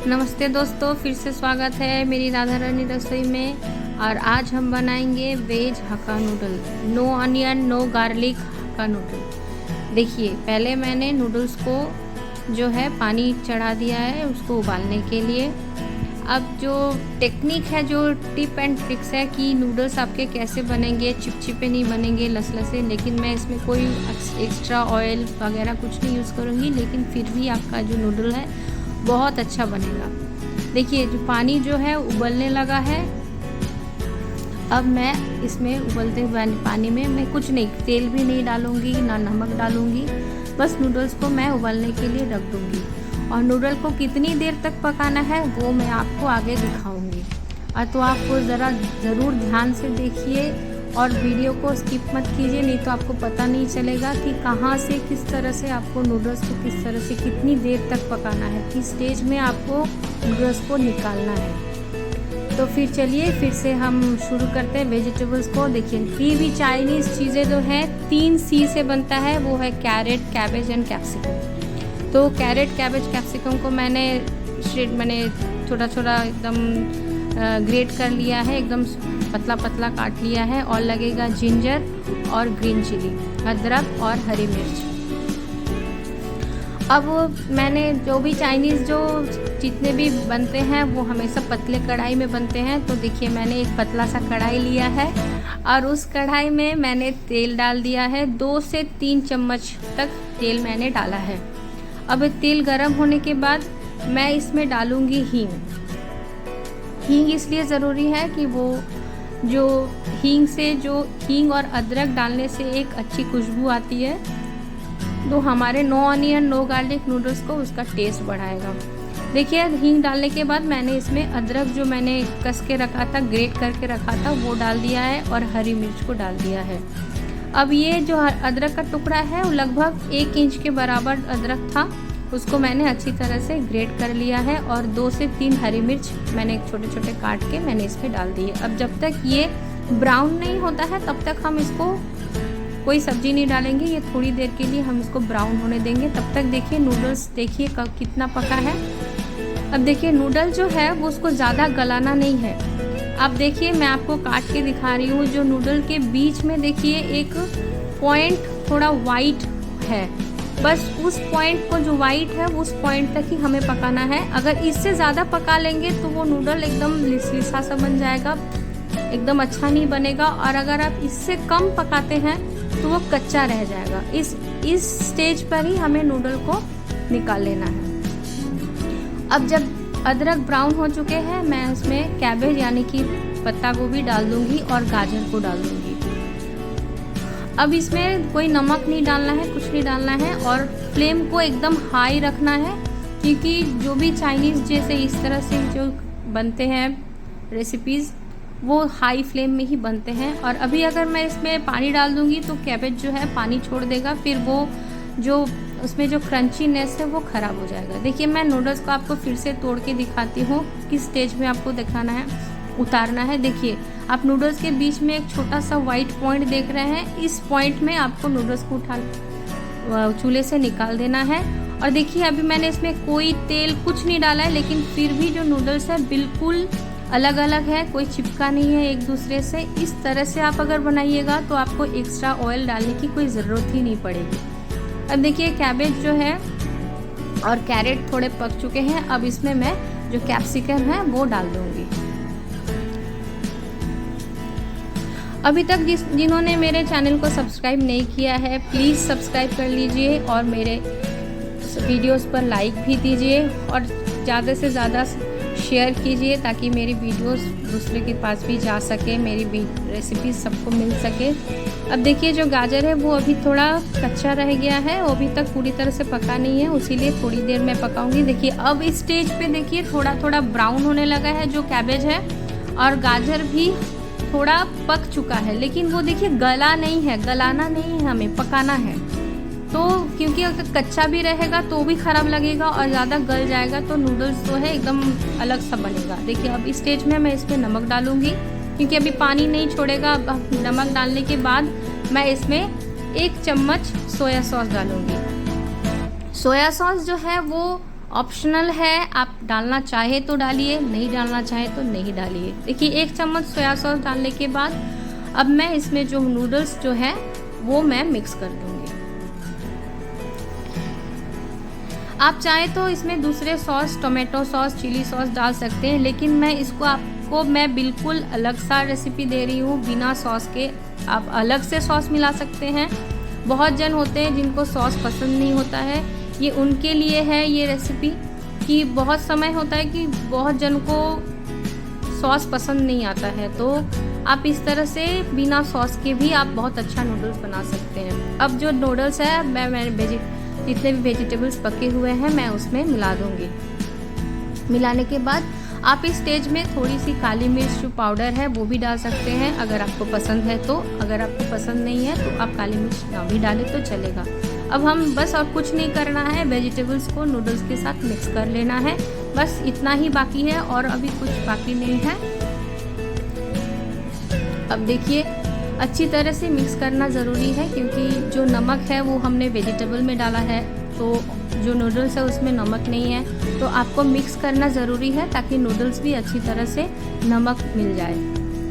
नमस्ते दोस्तों, फिर से स्वागत है मेरी राधा रानी रसोई में। और आज हम बनाएंगे veg hakka noodle, no onion no garlic hakka noodle. देखिए, पहले मैंने नूडल्स को जो है पानी चढ़ा दिया है उसको उबालने के लिए। अब जो टेक्निक है, जो टिप एंड ट्रिक्स है कि नूडल्स आपके कैसे बनेंगे, चिपचिपे नहीं बनेंगे, लसलसे। लेकिन मैं इसमें कोई एक्स्ट्रा ऑयल वगैरह कुछ नहीं यूज़ करूँगी, लेकिन फिर भी आपका जो नूडल है बहुत अच्छा बनेगा। देखिए, जो पानी जो है उबलने लगा है। अब मैं इसमें उबलते हुए पानी में मैं कुछ नहीं, तेल भी नहीं डालूंगी, ना नमक डालूंगी। बस नूडल्स को मैं उबलने के लिए रख दूंगी। और नूडल को कितनी देर तक पकाना है वो मैं आपको आगे दिखाऊंगी। और तो आपको ज़रूर ध्यान से देखिए और वीडियो को स्किप मत कीजिए, नहीं तो आपको पता नहीं चलेगा कि कहाँ से किस तरह से आपको नूडल्स को किस तरह से कितनी देर तक पकाना है, किस स्टेज में आपको नूडल्स को निकालना है। तो फिर चलिए फिर से हम शुरू करते हैं वेजिटेबल्स को। देखिए, कोई भी चाइनीज़ चीज़ें जो है 3 C से बनता है, वो है कैरेट, कैबेज एंड कैप्सिकम। तो कैरेट, कैबेज, कैप्सिकम को मैंने छोटा छोटा एकदम ग्रेट कर लिया है, एकदम पतला पतला काट लिया है। और लगेगा जिंजर और ग्रीन चिली, अदरक और हरी मिर्च। अब मैंने जो भी चाइनीज़ जो जितने भी बनते हैं वो हमेशा पतले कढ़ाई में बनते हैं। तो देखिए, मैंने एक पतला सा कढ़ाई लिया है और उस कढ़ाई में मैंने तेल डाल दिया है। 2 से 3 चम्मच तक तेल मैंने डाला है। अब तेल गर्म होने के बाद मैं इसमें डालूंगी हींग। हींग इसलिए ज़रूरी है कि वो जो हींग और अदरक डालने से एक अच्छी खुशबू आती है, तो हमारे no onion no garlic noodles को उसका टेस्ट बढ़ाएगा। देखिए, हींग डालने के बाद मैंने इसमें अदरक जो मैंने कस के रखा था, ग्रेट करके रखा था, वो डाल दिया है और हरी मिर्च को डाल दिया है। अब ये जो अदरक का टुकड़ा है वो लगभग 1 इंच के बराबर अदरक था, उसको मैंने अच्छी तरह से ग्रेट कर लिया है। और 2 से 3 हरी मिर्च मैंने छोटे छोटे काट के मैंने इसमें डाल दी है। अब जब तक ये ब्राउन नहीं होता है तब तक हम इसको कोई सब्जी नहीं डालेंगे। ये थोड़ी देर के लिए हम इसको ब्राउन होने देंगे। तब तक देखिए नूडल्स देखिए कब कितना पका है। अब देखिए, नूडल जो है वो उसको ज़्यादा गलाना नहीं है। अब देखिए, मैं आपको काट के दिखा रही हूँ। जो नूडल के बीच में देखिए एक पॉइंट थोड़ा वाइट है, बस उस पॉइंट को जो वाइट है उस पॉइंट तक ही हमें पकाना है। अगर इससे ज़्यादा पका लेंगे तो वो नूडल एकदम लिसा सा बन जाएगा, एकदम अच्छा नहीं बनेगा। और अगर आप इससे कम पकाते हैं तो वो कच्चा रह जाएगा। इस स्टेज पर ही हमें नूडल को निकाल लेना है। अब जब अदरक ब्राउन हो चुके हैं, मैं इसमें कैबेज यानी कि पत्ता गोभी डाल दूंगी और गाजर को डाल दूंगी। अब इसमें कोई नमक नहीं डालना है, कुछ नहीं डालना है। और फ्लेम को एकदम हाई रखना है, क्योंकि जो भी चाइनीज़ जैसे इस तरह से जो बनते हैं रेसिपीज़, वो हाई फ्लेम में ही बनते हैं। और अभी अगर मैं इसमें पानी डाल दूंगी तो कैबेज जो है पानी छोड़ देगा, फिर वो जो उसमें जो क्रंचीनेस है वो ख़राब हो जाएगा। देखिए, मैं नूडल्स को आपको फिर से तोड़ के दिखाती हूँ किस स्टेज में आपको दिखाना है, उतारना है। देखिए, आप नूडल्स के बीच में एक छोटा सा वाइट पॉइंट देख रहे हैं, इस पॉइंट में आपको नूडल्स को उठा चूल्हे से निकाल देना है। और देखिए, अभी मैंने इसमें कोई तेल कुछ नहीं डाला है, लेकिन फिर भी जो नूडल्स है बिल्कुल अलग अलग है, कोई चिपका नहीं है एक दूसरे से। इस तरह से आप अगर बनाइएगा तो आपको एक्स्ट्रा ऑयल डालने की कोई ज़रूरत ही नहीं पड़ेगी। अब देखिए, कैबेज जो है और कैरेट थोड़े पक चुके हैं। अब इसमें मैं जो कैप्सिकम है वो डाल दूंगी। अभी तक जिन्होंने मेरे चैनल को सब्सक्राइब नहीं किया है, प्लीज़ सब्सक्राइब कर लीजिए और मेरे वीडियोस पर लाइक भी दीजिए और ज़्यादा से ज़्यादा शेयर कीजिए, ताकि मेरी वीडियोस दूसरे के पास भी जा सके, मेरी रेसिपीज सबको मिल सके। अब देखिए, जो गाजर है वो अभी थोड़ा कच्चा रह गया है, वो अभी तक पूरी तरह से पका नहीं है, इसीलिए थोड़ी देर मैं पकाऊंगी। देखिए, अब इस स्टेज पे देखिए थोड़ा थोड़ा ब्राउन होने लगा है जो कैबेज है, और गाजर भी थोड़ा पक चुका है। लेकिन वो देखिए गला नहीं है, गलाना नहीं है, हमें पकाना है। तो क्योंकि अगर कच्चा भी रहेगा तो भी ख़राब लगेगा और ज़्यादा गल जाएगा तो नूडल्स जो है एकदम अलग सा बनेगा। देखिए, अब इस स्टेज में मैं इसमें नमक डालूंगी, क्योंकि अभी पानी नहीं छोड़ेगा। नमक डालने के बाद मैं इसमें 1 चम्मच सोया सॉस डालूंगी। सोया सॉस जो है वो ऑप्शनल है, आप डालना चाहे तो डालिए, नहीं डालना चाहे तो नहीं डालिए। देखिए 1 चम्मच सोया सॉस डालने के बाद अब मैं इसमें जो नूडल्स जो है वो मैं मिक्स कर दूँगी। आप चाहें तो इसमें दूसरे sauce, tomato sauce, chilli sauce डाल सकते हैं, लेकिन मैं इसको आपको मैं बिल्कुल अलग सा रेसिपी दे रही हूँ बिना सॉस के। आप अलग से सॉस मिला सकते हैं। बहुत जन होते हैं जिनको सॉस पसंद नहीं होता है, ये उनके लिए है ये रेसिपी। कि बहुत समय होता है कि बहुत जन को सॉस पसंद नहीं आता है, तो आप इस तरह से बिना सॉस के भी आप बहुत अच्छा नूडल्स बना सकते हैं। अब जो नूडल्स है मैं जितने भी वेजिटेबल्स पके हुए हैं मैं उसमें मिला दूंगी। मिलाने के बाद आप इस स्टेज में थोड़ी सी काली मिर्च जो पाउडर है वो भी डाल सकते हैं अगर आपको पसंद है तो। अगर आपको पसंद नहीं है तो आप काली मिर्च ना भी डालें तो चलेगा। अब हम बस और कुछ नहीं करना है, वेजिटेबल्स को नूडल्स के साथ मिक्स कर लेना है, बस इतना ही बाकी है और अभी कुछ बाकी नहीं है। अब देखिए अच्छी तरह से मिक्स करना ज़रूरी है क्योंकि जो नमक है वो हमने वेजिटेबल में डाला है, तो जो नूडल्स है उसमें नमक नहीं है, तो आपको मिक्स करना ज़रूरी है ताकि नूडल्स भी अच्छी तरह से नमक मिल जाए।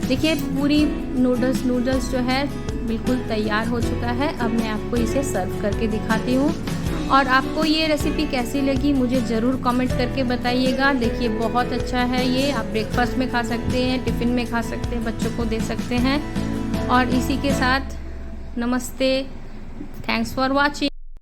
देखिए पूरी नूडल्स जो है बिल्कुल तैयार हो चुका है। अब मैं आपको इसे सर्व करके दिखाती हूँ और आपको ये रेसिपी कैसी लगी मुझे ज़रूर कमेंट करके बताइएगा। देखिए बहुत अच्छा है ये, आप ब्रेकफास्ट में खा सकते हैं, टिफ़िन में खा सकते हैं, बच्चों को दे सकते हैं। और इसी के साथ नमस्ते, थैंक्स फॉर वॉचिंग।